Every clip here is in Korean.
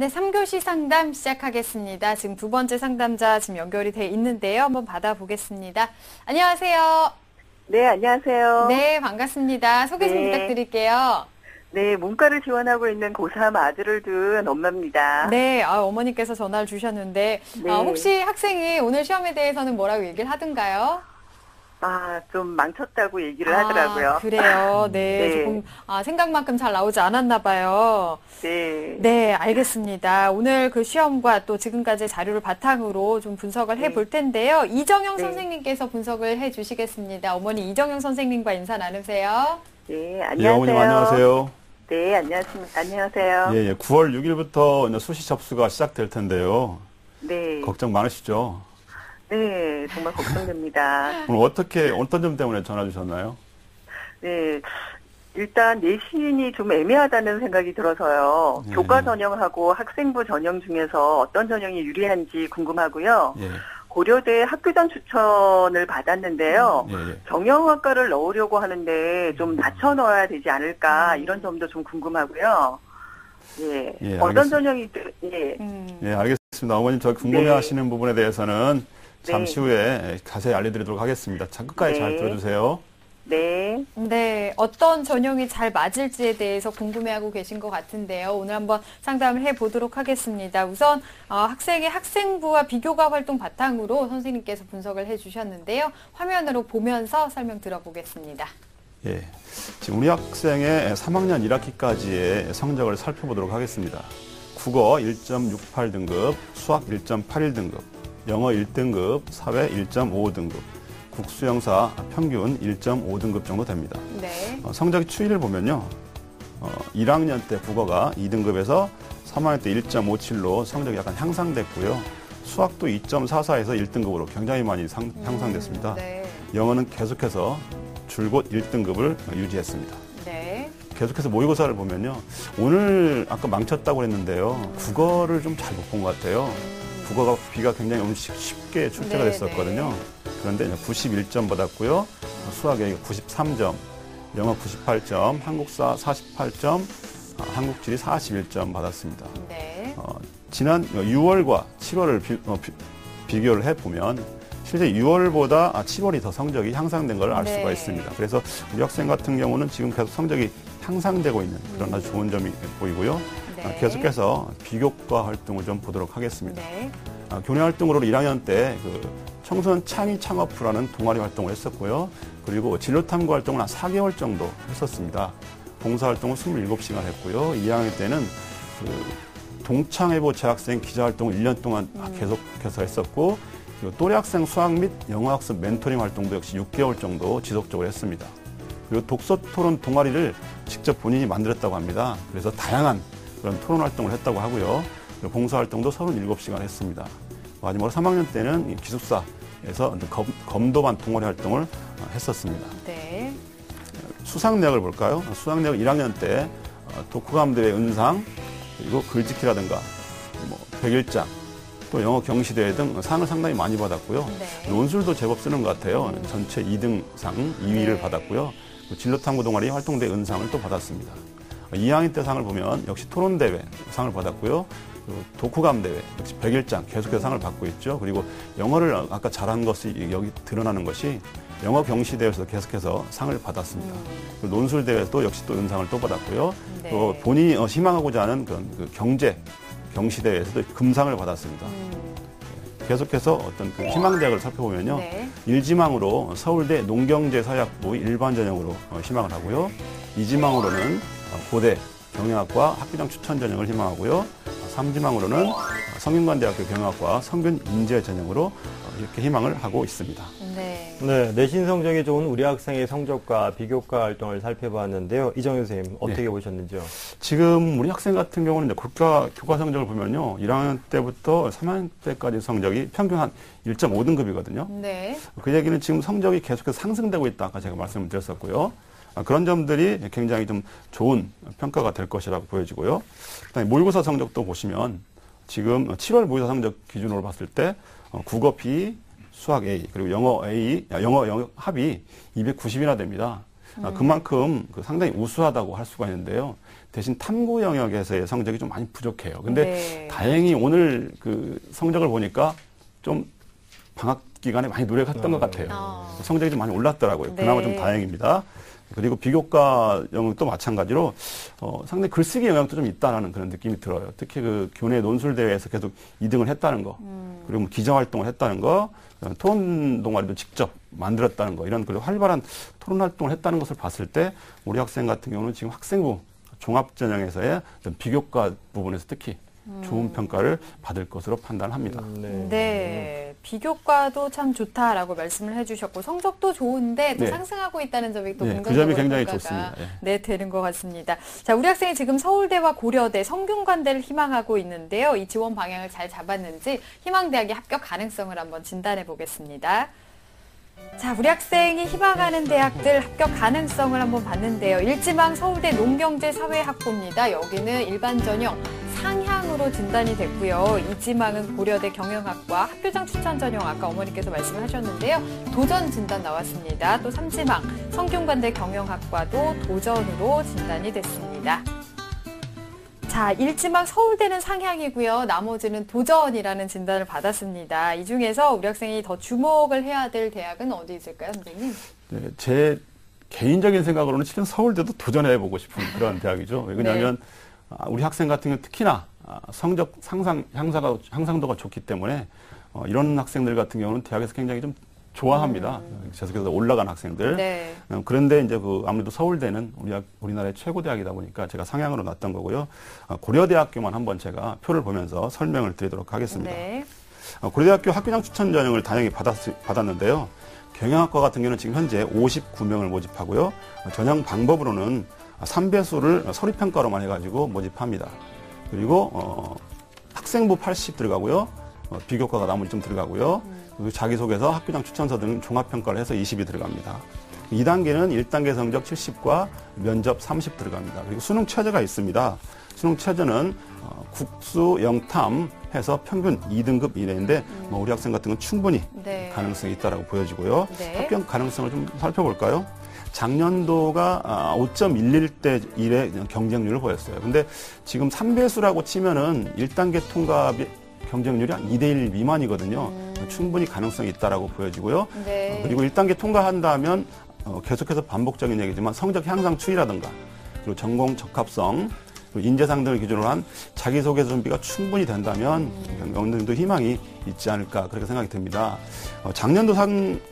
네, 3교시 상담 시작하겠습니다. 지금 두 번째 상담자 지금 연결이 돼 있는데요. 한번 받아보겠습니다. 안녕하세요. 네, 안녕하세요. 네, 반갑습니다. 소개 좀 부탁드릴게요. 네, 문과를 지원하고 있는 고3 아들을 둔 엄마입니다. 네, 어머니께서 전화를 주셨는데 네. 혹시 학생이 오늘 시험에 대해서는 뭐라고 얘기를 하던가요? 좀 망쳤다고 얘기를 하더라고요. 그래요. 네, 네. 조금 생각만큼 잘 나오지 않았나 봐요. 네. 네, 알겠습니다. 오늘 그 시험과 또 지금까지 자료를 바탕으로 좀 분석을 해볼 텐데요. 이정영 선생님께서 분석을 해주시겠습니다. 어머니 이정영 선생님과 인사 나누세요. 네, 안녕하세요. 어머님 안녕하세요. 네, 안녕하세요. 예, 9월 6일부터 이제 수시 접수가 시작될 텐데요. 네. 걱정 많으시죠? 네, 정말 걱정됩니다. 오늘 어떤 점 때문에 전화 주셨나요? 네. 일단 내신이 좀 애매하다는 생각이 들어서요. 예. 교과 전형하고 학생부 전형 중에서 어떤 전형이 유리한지 궁금하고요. 예. 고려대 학교장 추천을 받았는데요. 예. 경영학과를 넣으려고 하는데 좀 낮춰 넣어야 되지 않을까 이런 점도 좀 궁금하고요. 예. 예, 어떤 알겠습니다. 전형이 예, 알겠습니다. 어머님 저 궁금해하시는 부분에 대해서는 잠시 네. 후에 자세히 알려드리도록 하겠습니다. 자, 끝까지 잘 네. 들어주세요. 네. 네, 어떤 전형이 잘 맞을지에 대해서 궁금해하고 계신 것 같은데요. 오늘 한번 상담을 해보도록 하겠습니다. 우선 학생의 학생부와 비교과 활동 바탕으로 선생님께서 분석을 해주셨는데요. 화면으로 보면서 설명 들어보겠습니다. 예, 지금 우리 학생의 3학년 1학기까지의 성적을 살펴보도록 하겠습니다. 국어 1.68등급, 수학 1.81등급, 영어 1등급, 사회 1.55등급, 국수영사 평균 1.5등급 정도 됩니다. 네. 성적 추이를 보면요. 1학년 때 국어가 2등급에서 3학년 때 1.57로 성적이 약간 향상됐고요. 수학도 2.44에서 1등급으로 굉장히 많이 향상됐습니다. 네. 영어는 계속해서 줄곧 1등급을 유지했습니다. 네. 계속해서 모의고사를 보면요. 오늘 아까 망쳤다고 했는데요. 국어를 좀 잘 못 본 것 같아요. 국어가 비가 굉장히 쉽게 출제가 됐었거든요. 그런데 91점 받았고요. 수학에 93점, 영어 98점, 한국사 48점, 한국지리 41점 받았습니다. 네. 지난 6월과 7월을 비교를 해보면 실제 6월보다 7월이 더 성적이 향상된 걸 알 수가 있습니다. 그래서 우리 학생 같은 경우는 지금 계속 성적이 향상되고 있는 그런 아주 좋은 점이 보이고요. 네. 계속해서 비교과 활동을 좀 보도록 하겠습니다. 네. 교내 활동으로 1학년 때 청소년 창의 창업부라는 동아리 활동을 했었고요. 그리고 진로 탐구 활동을 한 4개월 정도 했었습니다. 봉사 활동을 27시간 했고요. 2학년 때는 동창회보 재학생 기자 활동을 1년 동안 계속해서 했었고, 그리고 또래 학생 수학 및 영어 학습 멘토링 활동도 역시 6개월 정도 지속적으로 했습니다. 그리고 독서 토론 동아리를 직접 본인이 만들었다고 합니다. 그래서 다양한 그런 토론 활동을 했다고 하고요. 그리고 봉사 활동도 37시간 했습니다. 마지막으로 3학년 때는 기숙사에서 검도반 동아리 활동을 했었습니다. 네. 수상 내역을 볼까요? 수상 내역 1학년 때 독후감대회 은상, 그리고 글짓기라든가 백일장, 또 영어 경시대회 등 상을 상당히 많이 받았고요. 네. 논술도 제법 쓰는 것 같아요. 전체 2등상 2위를 받았고요. 진로탐구 동아리 활동대 은상을 또 받았습니다. 2학년 때 상을 보면 역시 토론대회 상을 받았고요. 그리고 독후감대회 역시 백일장 계속해서 상을 받고 있죠. 그리고 영어를 아까 잘한 것이 여기 드러나는 것이 영어 경시대회에서 계속해서 상을 받았습니다. 그리고 논술대회에서도 역시 또 은상을 또 받았고요. 네. 또 본인이 희망하고자 하는 그런 경제 경시대회에서도 금상을 받았습니다. 계속해서 어떤 희망대학을 살펴보면요. 네. 1지망으로 서울대 농경제사학부 일반 전형으로 희망을 하고요. 2지망으로는 고대 경영학과 학교장 추천 전형을 희망하고요. 3지망으로는 성균관대학교 경영학과 성균 인재 전형으로 이렇게 희망을 하고 있습니다. 네. 네, 내신 성적이 좋은 우리 학생의 성적과 비교과 활동을 살펴봤는데요. 이정현 선생님 어떻게 보셨는지요? 지금 우리 학생 같은 경우는 이제 교과 성적을 보면요. 1학년 때부터 3학년 때까지 성적이 평균 한 1.5등급이거든요. 네. 그 얘기는 지금 성적이 계속해서 상승되고 있다. 아까 제가 말씀을 드렸었고요. 그런 점들이 굉장히 좀 좋은 평가가 될 것이라고 보여지고요. 그다음에 모의고사 성적도 보시면 지금 7월 모의고사 성적 기준으로 봤을 때 국어 B, 수학 A, 그리고 영어 A, 영어 합이 290이나 됩니다. 그만큼 상당히 우수하다고 할 수가 있는데요. 대신 탐구 영역에서의 성적이 좀 많이 부족해요. 근데 네. 다행히 오늘 그 성적을 보니까 좀 방학 기간에 많이 노력했던 것 같아요. 성적이 좀 많이 올랐더라고요. 네. 그나마 좀 다행입니다. 그리고 비교과 영역도 마찬가지로 상당히 글쓰기 영역도 좀 있다라는 그런 느낌이 들어요. 특히 그 교내 논술 대회에서 계속 2등을 했다는 거, 그리고 뭐 기자 활동을 했다는 거, 토론 동아리도 직접 만들었다는 거, 이런 그리고 활발한 토론 활동을 했다는 것을 봤을 때 우리 학생 같은 경우는 지금 학생부 종합 전형에서의 어떤 비교과 부분에서 특히 좋은 평가를 받을 것으로 판단합니다. 네. 비교과도 참 좋다라고 말씀을 해주셨고 성적도 좋은데 또 네. 상승하고 있다는 점이 또 네, 긍정적으로 그 점이 굉장히 평가가 좋습니다. 예. 네, 되는 것 같습니다. 자, 우리 학생이 지금 서울대와 고려대, 성균관대를 희망하고 있는데요. 이 지원 방향을 잘 잡았는지 희망대학의 합격 가능성을 한번 진단해 보겠습니다. 자, 우리 학생이 희망하는 대학들 합격 가능성을 한번 봤는데요. 일지망 서울대 농경제사회학부입니다. 여기는 일반 전형 상향으로 진단이 됐고요. 이지망은 고려대 경영학과 학교장 추천 전형 아까 어머니께서 말씀을 하셨는데요. 도전 진단 나왔습니다. 또 3지망 성균관대 경영학과도 도전으로 진단이 됐습니다. 자, 1지망 서울대는 상향이고요. 나머지는 도전이라는 진단을 받았습니다. 이 중에서 우리 학생이 더 주목을 해야 될 대학은 어디 있을까요, 선생님? 네, 제 개인적인 생각으로는 실은 서울대도 도전해보고 싶은 그런 대학이죠. 왜냐하면 우리 학생 같은 경우는 특히나 성적 향상도가 좋기 때문에 이런 학생들 같은 경우는 대학에서 굉장히 좀 좋아합니다. 계속해서 올라간 학생들. 네. 그런데 이제 아무래도 서울대는 우리나라의 최고 대학이다 보니까 제가 상향으로 놨던 거고요. 고려대학교만 한번 제가 표를 보면서 설명을 드리도록 하겠습니다. 네. 고려대학교 학교장 추천 전형을 다행히 받았는데요. 경영학과 같은 경우는 지금 현재 59명을 모집하고요. 전형 방법으로는 3배수를 서류평가로만 해가지고 모집합니다. 그리고 학생부 80 들어가고요. 비교과가 나머지 좀 들어가고요. 그리고 자기소개서, 학교장 추천서 등 종합평가를 해서 20이 들어갑니다. 2단계는 1단계 성적 70과 면접 30 들어갑니다. 그리고 수능 최저가 있습니다. 수능 최저는 국수, 영탐 해서 평균 2등급 이내인데 우리 학생 같은 건 충분히 네. 가능성이 있다고 보여지고요. 네. 합격 가능성을 좀 살펴볼까요? 작년도가 5.11대 1의 경쟁률을 보였어요. 근데 지금 3배수라고 치면은 1단계 통합이 경쟁률이 한 2대1 미만이거든요. 충분히 가능성이 있다라고 보여지고요. 네. 그리고 1단계 통과한다면 계속해서 반복적인 얘기지만 성적 향상 추이라든가 그리고 전공 적합성 그리고 인재상 등을 기준으로 한 자기소개서 준비가 충분히 된다면 어느 정도 희망이 있지 않을까 그렇게 생각이 듭니다. 작년도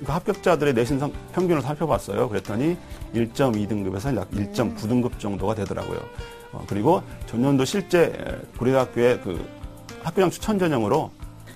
합격자들의 내신 평균을 살펴봤어요. 그랬더니 1.2등급에서 약 1.9등급 정도가 되더라고요. 그리고 전년도 실제 고려대학교의 학교장 추천 전형으로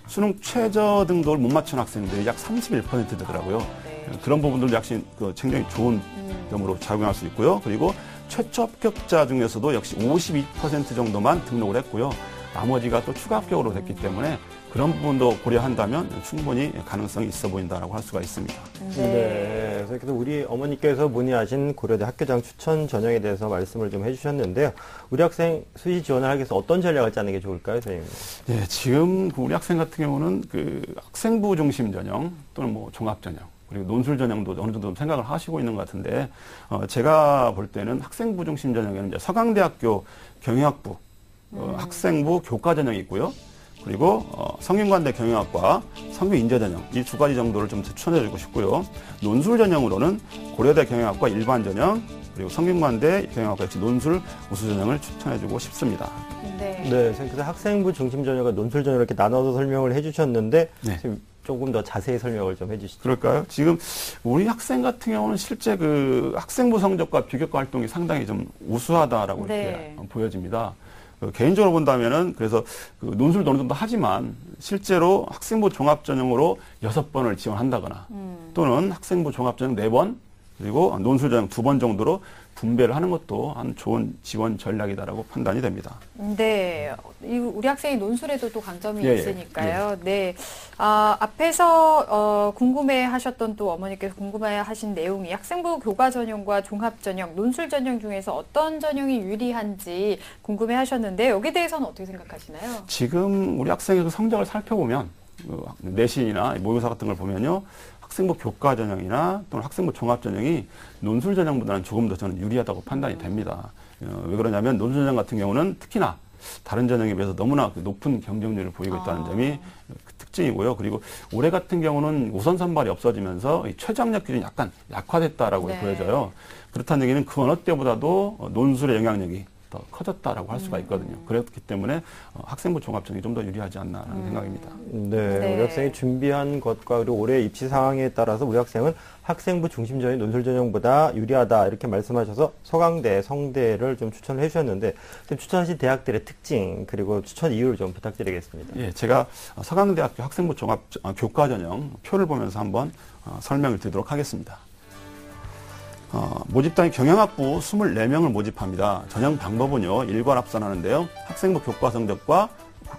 수능 최저 등급을 못 맞춘 학생들이 약 31% 되더라고요. 네. 그런 부분들도 역시 굉장히 좋은 점으로 작용할 수 있고요. 그리고 최초 합격자 중에서도 역시 52% 정도만 등록을 했고요. 나머지가 또 추가 합격으로 됐기 때문에 그런 부분도 고려한다면 충분히 가능성이 있어 보인다라고 할 수가 있습니다. 네. 그래서 우리 어머니께서 문의하신 고려대 학교장 추천 전형에 대해서 말씀을 좀 해주셨는데요. 우리 학생 수시 지원을 하기 위해서 어떤 전략을 짜는 게 좋을까요, 선생님? 네, 지금 우리 학생 같은 경우는 학생부 중심 전형 또는 종합 전형 그리고 논술 전형도 어느 정도 생각을 하시고 있는 것 같은데 제가 볼 때는 학생부 중심 전형에는 이제 서강대학교 경영학부 학생부 교과 전형이 있고요. 그리고 성균관대 경영학과 성균인재 전형 이 두 가지 정도를 좀 추천해주고 싶고요. 논술 전형으로는 고려대 경영학과 일반 전형 그리고 성균관대 경영학과 역시 논술 우수 전형을 추천해주고 싶습니다. 네. 네, 그래서 학생부 중심 전형과 논술 전형 이렇게 나눠서 설명을 해주셨는데 네. 지금 조금 더 자세히 설명을 좀 해주시죠. 그럴까요? 지금 우리 학생 같은 경우는 실제 학생부 성적과 비교과 활동이 상당히 좀 우수하다라고 네. 이렇게 보여집니다. 개인적으로 본다면은 그래서 논술도 어느 정도 하지만 실제로 학생부 종합 전형으로 6번을 지원한다거나 또는 학생부 종합 전형 4번 그리고 논술 전형 2번 정도로 분배를 하는 것도 한 좋은 지원 전략이다라고 판단이 됩니다. 네. 우리 학생이 논술에도 또 강점이 예, 있으니까요. 네. 앞에서 궁금해 하셨던 또 어머니께서 궁금해 하신 내용이 학생부 교과 전형과 종합 전형, 논술 전형 중에서 어떤 전형이 유리한지 궁금해 하셨는데 여기에 대해서는 어떻게 생각하시나요? 지금 우리 학생의 성적을 살펴보면 내신이나 모의고사 같은 걸 보면요. 학생부 교과 전형이나 또는 학생부 종합 전형이 논술 전형보다는 조금 더 저는 유리하다고 판단이 됩니다. 왜 그러냐면 논술전형 같은 경우는 특히나 다른 전형에 비해서 너무나 높은 경쟁률을 보이고 있다는 점이 그 특징이고요. 그리고 올해 같은 경우는 우선 선발이 없어지면서 이 최저학력 기준이 약간 약화됐다라고 네. 보여져요. 그렇다는 얘기는 그 어느 때보다도 논술의 영향력이 더 커졌다라고 할 수가 있거든요. 그렇기 때문에 학생부 종합전형이 좀 더 유리하지 않나라는 생각입니다. 네, 네. 우리 학생이 준비한 것과 그리고 올해 입시 상황에 따라서 우리 학생은 학생부 중심 전형, 논술 전형보다 유리하다 이렇게 말씀하셔서 서강대, 성대를 좀 추천을 해주셨는데 지금 추천하신 대학들의 특징 그리고 추천 이유를 좀 부탁드리겠습니다. 예, 제가 서강대학교 학생부 종합 교과전형 표를 보면서 한번 설명을 드리도록 하겠습니다. 모집단이 경영학부 24명을 모집합니다. 전형 방법은요, 일괄 합산하는데요. 학생부 교과 성적과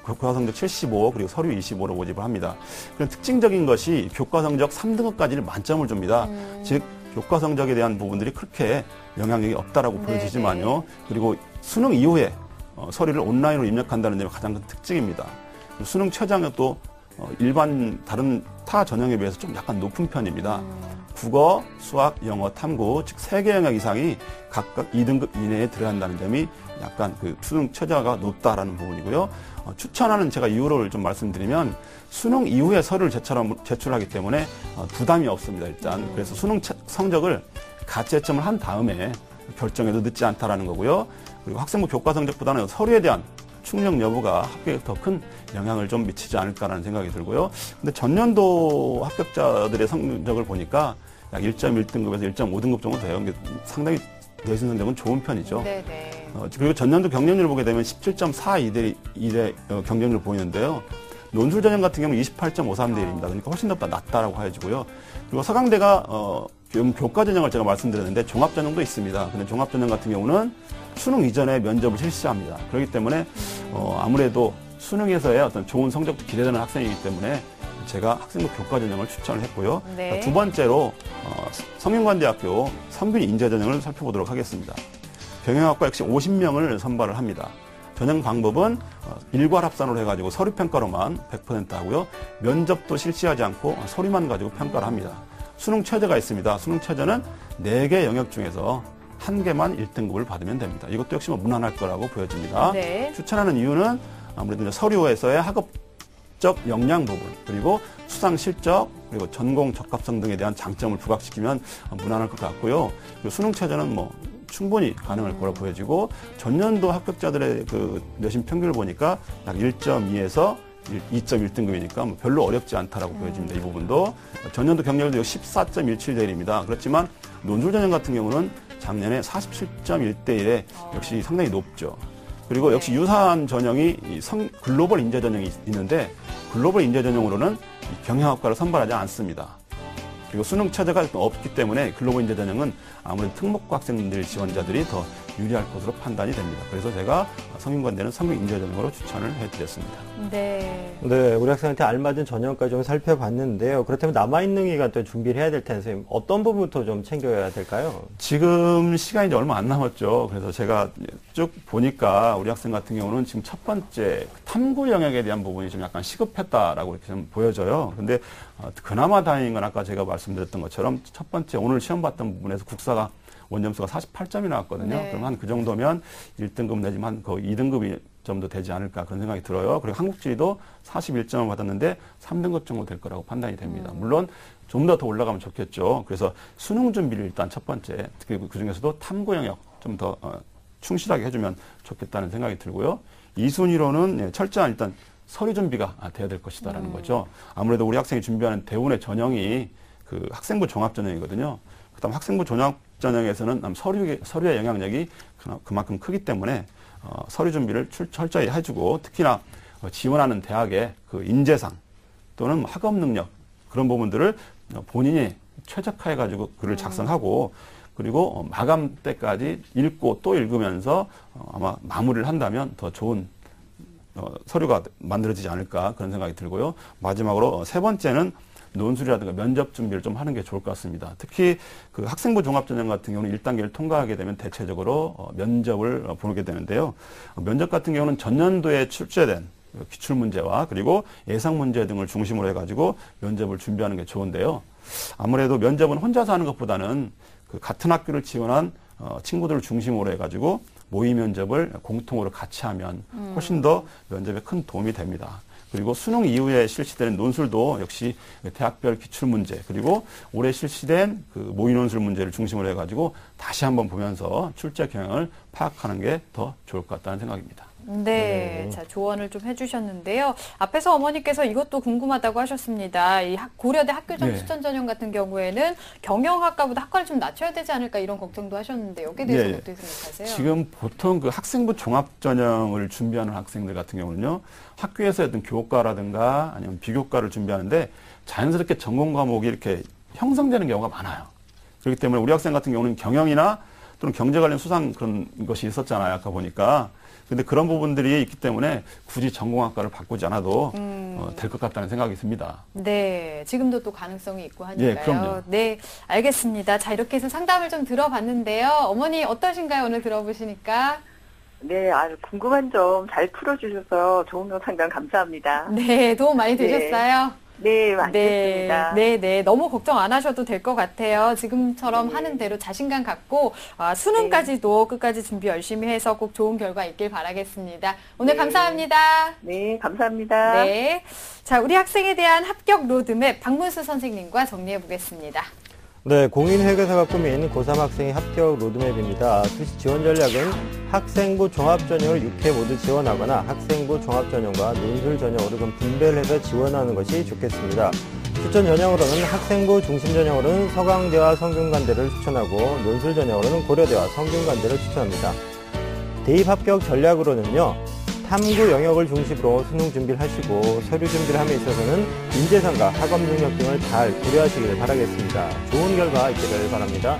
교과 성적 75 그리고 서류 25로 모집을 합니다. 그런 특징적인 것이 교과 성적 3등급까지를 만점을 줍니다. 즉 교과 성적에 대한 부분들이 그렇게 영향력이 없다라고 보여지지만요. 그리고 수능 이후에 서류를 온라인으로 입력한다는 점이 가장 큰 특징입니다. 수능 최저학력도 일반 다른 타 전형에 비해서 좀 약간 높은 편입니다. 국어, 수학, 영어, 탐구 즉 3개 영역 이상이 각각 2등급 이내에 들어간다는 점이 약간 그 수능 최저가 높다라는 부분이고요. 추천하는 제가 이유를 좀 말씀드리면 수능 이후에 서류를 제출하기 때문에 부담이 없습니다. 일단 그래서 수능 성적을 가채점을 한 다음에 결정해도 늦지 않다라는 거고요. 그리고 학생부 교과 성적보다는 서류에 대한 충족 여부가 합격에 더 큰 영향을 좀 미치지 않을까라는 생각이 들고요. 근데 전년도 합격자들의 성적을 보니까 약 1.1등급에서 1.5등급 정도 돼요. 상당히 내신 성적은 좋은 편이죠. 네네. 그리고 전년도 경쟁률을 보게 되면 17.42대 경쟁률을 보이는데요. 논술 전형 같은 경우는 28.53대 1입니다. 그러니까 훨씬 더 낮다라고 해야지고요. 그리고 서강대가 교과 전형을 제가 말씀드렸는데 종합 전형도 있습니다. 근데 종합 전형 같은 경우는 수능 이전에 면접을 실시합니다. 그렇기 때문에 아무래도 수능에서의 어떤 좋은 성적도 기대되는 학생이기 때문에 제가 학생부 교과 전형을 추천을 했고요. 네. 두 번째로 성균관대학교 성균 인재 전형을 살펴보도록 하겠습니다. 경영학과 역시 50명을 선발을 합니다. 전형 방법은 일괄 합산으로 해가지고 서류 평가로만 100% 하고요. 면접도 실시하지 않고 서류만 가지고 평가를 합니다. 수능 최저가 있습니다. 수능 최저는 4개 영역 중에서 1개만 1등급을 받으면 됩니다. 이것도 역시 무난할 거라고 보여집니다. 네. 추천하는 이유는 아무래도 서류에서의 학업적 역량 부분, 그리고 수상 실적, 그리고 전공 적합성 등에 대한 장점을 부각시키면 무난할 것 같고요. 그리고 수능 최저는 충분히 가능할 거라 보여지고 전년도 합격자들의 그 내신 평균을 보니까 약 1.2에서 2.1등급이니까 별로 어렵지 않다라고 보여집니다. 이 부분도 전년도 경쟁률도 14.17대 1입니다. 그렇지만 논술 전형 같은 경우는 작년에 47.1대 1에 역시 상당히 높죠. 그리고 역시 유사한 전형이 글로벌 인재 전형이 있는데 글로벌 인재 전형으로는 경영학과를 선발하지 않습니다. 그리고 수능 최저가 없기 때문에 글로벌 인재 전형은 아무래도 특목고 학생들 지원자들이 더 유리할 것으로 판단이 됩니다. 그래서 제가 성균관대는 성균 인재 전형으로 추천을 해드렸습니다. 네. 네, 우리 학생한테 알맞은 전형까지 좀 살펴봤는데요. 그렇다면 남아있는 기간 또 준비를 해야 될 텐데 선생님, 어떤 부분부터 좀 챙겨야 될까요? 지금 시간이 이제 얼마 안 남았죠. 그래서 제가 쭉 보니까 우리 학생 같은 경우는 지금 첫 번째 탐구 영역에 대한 부분이 좀 약간 시급했다라고 이렇게 좀 보여져요. 근데 그나마 다행인 건 아까 제가 말씀드렸던 것처럼 첫 번째 오늘 시험 봤던 부분에서 국사가 원점수가 48점이 나왔거든요. 네. 그럼 한 그 정도면 1등급 내지만 거의 2등급이 정도 되지 않을까 그런 생각이 들어요. 그리고 한국지리도 41점을 받았는데 3등급 정도 될 거라고 판단이 됩니다. 물론 좀 더 올라가면 좋겠죠. 그래서 수능 준비를 일단 첫 번째, 특히 그 중에서도 탐구 영역 좀 더 충실하게 해주면 좋겠다는 생각이 들고요. 2순위로는 철저한 일단 서류 준비가 돼야 될 것이다라는 거죠. 아무래도 우리 학생이 준비하는 대운의 전형이 그 학생부 종합 전형이거든요. 그다음 학생부 종합 전형에서는 서류의 영향력이 그만큼 크기 때문에 서류 준비를 철저히 해주고 특히나 지원하는 대학의 그 인재상 또는 학업 능력 그런 부분들을 본인이 최적화해가지고 글을 작성하고 그리고 마감 때까지 읽고 또 읽으면서 아마 마무리를 한다면 더 좋은 서류가 만들어지지 않을까 그런 생각이 들고요. 마지막으로 세 번째는 논술이라든가 면접 준비를 좀 하는 게 좋을 것 같습니다. 특히 그 학생부 종합전형 같은 경우는 1단계를 통과하게 되면 대체적으로 면접을 보게 되는데요. 면접 같은 경우는 전년도에 출제된 기출문제와 그리고 예상문제 등을 중심으로 해가지고 면접을 준비하는 게 좋은데요. 아무래도 면접은 혼자서 하는 것보다는 그 같은 학교를 지원한 친구들을 중심으로 해가지고 모의 면접을 공통으로 같이 하면 훨씬 더 면접에 큰 도움이 됩니다. 그리고 수능 이후에 실시되는 논술도 역시 대학별 기출문제 그리고 올해 실시된 그 모의 논술 문제를 중심으로 해가지고 다시 한번 보면서 출제 경향을 파악하는 게 더 좋을 것 같다는 생각입니다. 네, 자 조언을 좀 해주셨는데요. 앞에서 어머니께서 이것도 궁금하다고 하셨습니다. 이 고려대 학교장 네. 추천 전형 같은 경우에는 경영학과보다 학과를 좀 낮춰야 되지 않을까 이런 걱정도 하셨는데 여기에 대해서 네. 어떻게 생각하세요? 지금 보통 그 학생부 종합 전형을 준비하는 학생들 같은 경우는요, 학교에서 어떤 교과라든가 아니면 비교과를 준비하는데 자연스럽게 전공 과목이 이렇게 형성되는 경우가 많아요. 그렇기 때문에 우리 학생 같은 경우는 경영이나 또는 경제 관련 수상 그런 것이 있었잖아요. 아까 보니까. 근데 그런 부분들이 있기 때문에 굳이 전공학과를 바꾸지 않아도 될 것 같다는 생각이 듭니다. 네, 지금도 또 가능성이 있고 하니까요. 예, 그럼요. 네, 알겠습니다. 자, 이렇게 해서 상담을 좀 들어봤는데요. 어머니 어떠신가요? 오늘 들어보시니까. 네, 아주 궁금한 점 잘 풀어주셔서 좋은 상담 감사합니다. 네, 도움 많이 네. 되셨어요? 네, 많이 됐습니다. 네. 너무 걱정 안 하셔도 될 것 같아요. 지금처럼 네. 하는 대로 자신감 갖고 수능까지도 끝까지 준비 열심히 해서 꼭 좋은 결과 있길 바라겠습니다. 오늘 네. 감사합니다. 네, 감사합니다. 네. 자, 우리 학생에 대한 합격 로드맵 박문수 선생님과 정리해 보겠습니다. 네, 공인회계사가 꾸민 고3 학생의 합격 로드맵입니다. 수시 지원 전략은 학생부 종합전형을 6회 모두 지원하거나 학생부 종합전형과 논술 전형으로 좀 분배를 해서 지원하는 것이 좋겠습니다. 추천 전형으로는 학생부 중심 전형으로는 서강대와 성균관대를 추천하고 논술 전형으로는 고려대와 성균관대를 추천합니다. 대입 합격 전략으로는요. 탐구 영역을 중심으로 수능 준비를 하시고 서류 준비를 함에 있어서는 인재상과 학업 능력 등을 잘 고려하시기를 바라겠습니다. 좋은 결과 있기를 바랍니다.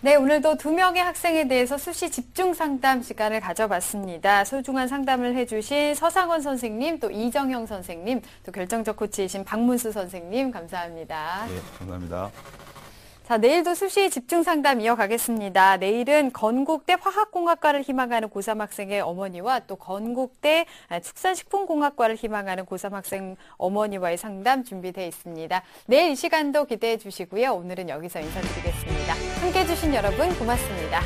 네, 오늘도 2명의 학생에 대해서 수시 집중 상담 시간을 가져봤습니다. 소중한 상담을 해주신 서상원 선생님, 또 이정형 선생님, 또 결정적 코치이신 박문수 선생님, 감사합니다. 네, 감사합니다. 자, 내일도 수시 집중 상담 이어가겠습니다. 내일은 건국대 화학공학과를 희망하는 고3 학생의 어머니와 또 건국대 축산식품공학과를 희망하는 고3 학생 어머니와의 상담 준비되어 있습니다. 내일 이 시간도 기대해 주시고요. 오늘은 여기서 인사드리겠습니다. 함께해 주신 여러분 고맙습니다.